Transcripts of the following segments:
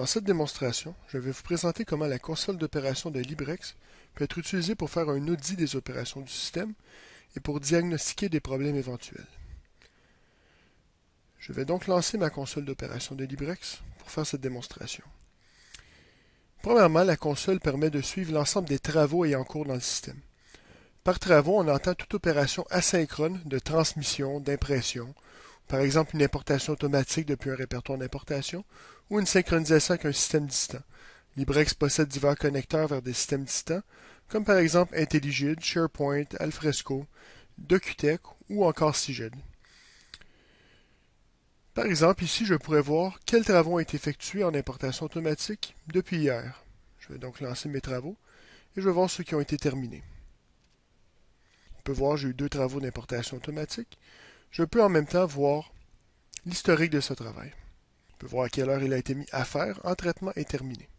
Dans cette démonstration, je vais vous présenter comment la console d'opération de Librex peut être utilisée pour faire un audit des opérations du système et pour diagnostiquer des problèmes éventuels. Je vais donc lancer ma console d'opération de Librex pour faire cette démonstration. Premièrement, la console permet de suivre l'ensemble des travaux ayant cours dans le système. Par travaux, on entend toute opération asynchrone de transmission, d'impression, par exemple une importation automatique depuis un répertoire d'importation ou une synchronisation avec un système distant. Librex possède divers connecteurs vers des systèmes distants, comme par exemple IntelliGID, SharePoint, Alfresco, Docutech ou encore Cigid. Par exemple, ici, je pourrais voir quels travaux ont été effectués en importation automatique depuis hier. Je vais donc lancer mes travaux et je vais voir ceux qui ont été terminés. On peut voir que j'ai eu 2 travaux d'importation automatique. Je peux en même temps voir l'historique de ce travail. On peut voir à quelle heure il a été mis à faire en traitement et terminé.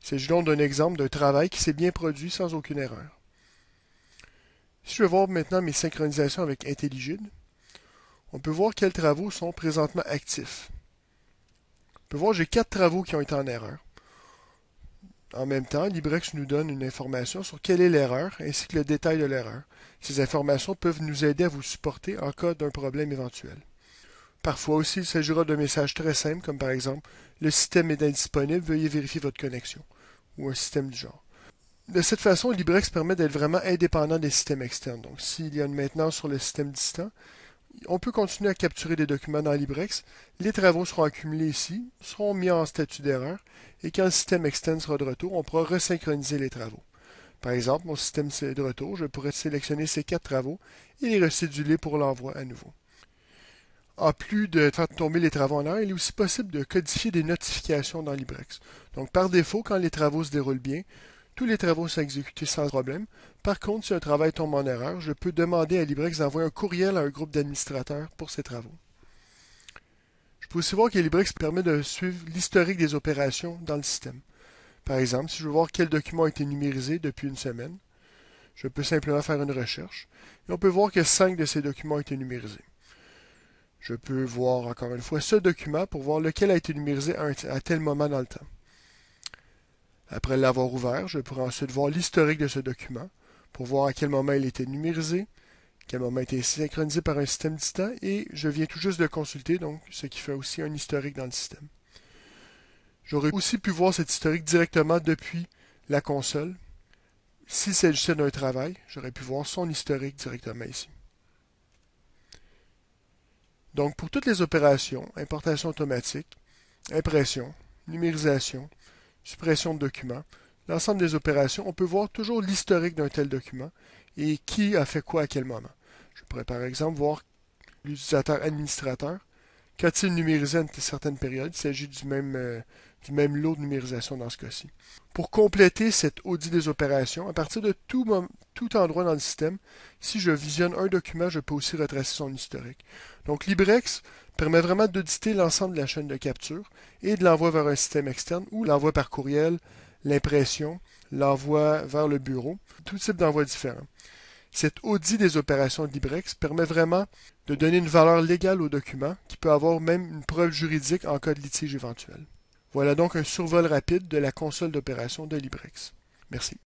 Il s'agit donc d'un exemple d'un travail qui s'est bien produit sans aucune erreur. Si je vais voir maintenant mes synchronisations avec IntelliGID, on peut voir quels travaux sont présentement actifs. On peut voir que j'ai 4 travaux qui ont été en erreur. En même temps, Librex nous donne une information sur quelle est l'erreur ainsi que le détail de l'erreur. Ces informations peuvent nous aider à vous supporter en cas d'un problème éventuel. Parfois aussi, il s'agira d'un message très simple, comme par exemple « Le système est indisponible, veuillez vérifier votre connexion » ou un système du genre. De cette façon, Librex permet d'être vraiment indépendant des systèmes externes. Donc, s'il y a une maintenance sur le système distant, on peut continuer à capturer des documents dans Librex. Les travaux seront accumulés ici, seront mis en statut d'erreur, et quand le système externe sera de retour, on pourra resynchroniser les travaux. Par exemple, mon système est de retour, je pourrais sélectionner ces 4 travaux et les recéduler pour l'envoi à nouveau. En plus de faire tomber les travaux en erreur, il est aussi possible de codifier des notifications dans Librex. Donc, par défaut, quand les travaux se déroulent bien, tous les travaux sont exécutés sans problème. Par contre, si un travail tombe en erreur, je peux demander à Librex d'envoyer un courriel à un groupe d'administrateurs pour ces travaux. Je peux aussi voir que Librex permet de suivre l'historique des opérations dans le système. Par exemple, si je veux voir quel document a été numérisé depuis une semaine, je peux simplement faire une recherche et on peut voir que 5 de ces documents ont été numérisés. Je peux voir encore une fois ce document pour voir lequel a été numérisé à tel moment dans le temps. Après l'avoir ouvert, je pourrai ensuite voir l'historique de ce document pour voir à quel moment il était numérisé, à quel moment il a été synchronisé par un système distant et je viens tout juste de consulter, donc ce qui fait aussi un historique dans le système. J'aurais aussi pu voir cet historique directement depuis la console. S'il s'agissait d'un travail, j'aurais pu voir son historique directement ici. Donc pour toutes les opérations, importation automatique, impression, numérisation, suppression de documents, l'ensemble des opérations, on peut voir toujours l'historique d'un tel document et qui a fait quoi à quel moment. Je pourrais par exemple voir l'utilisateur administrateur. Qu'a-t-il numérisé à une certaine période? Il s'agit du même lot de numérisation dans ce cas-ci. Pour compléter cet audit des opérations, à partir de tout endroit dans le système, si je visionne un document, je peux aussi retracer son historique. Donc Librex permet vraiment d'auditer l'ensemble de la chaîne de capture et de l'envoi vers un système externe ou l'envoi par courriel, l'impression, l'envoi vers le bureau, tout type d'envoi différent. Cet audit des opérations de Librex permet vraiment de donner une valeur légale au document qui peut avoir même une preuve juridique en cas de litige éventuel. Voilà donc un survol rapide de la console d'opération de Librex. Merci.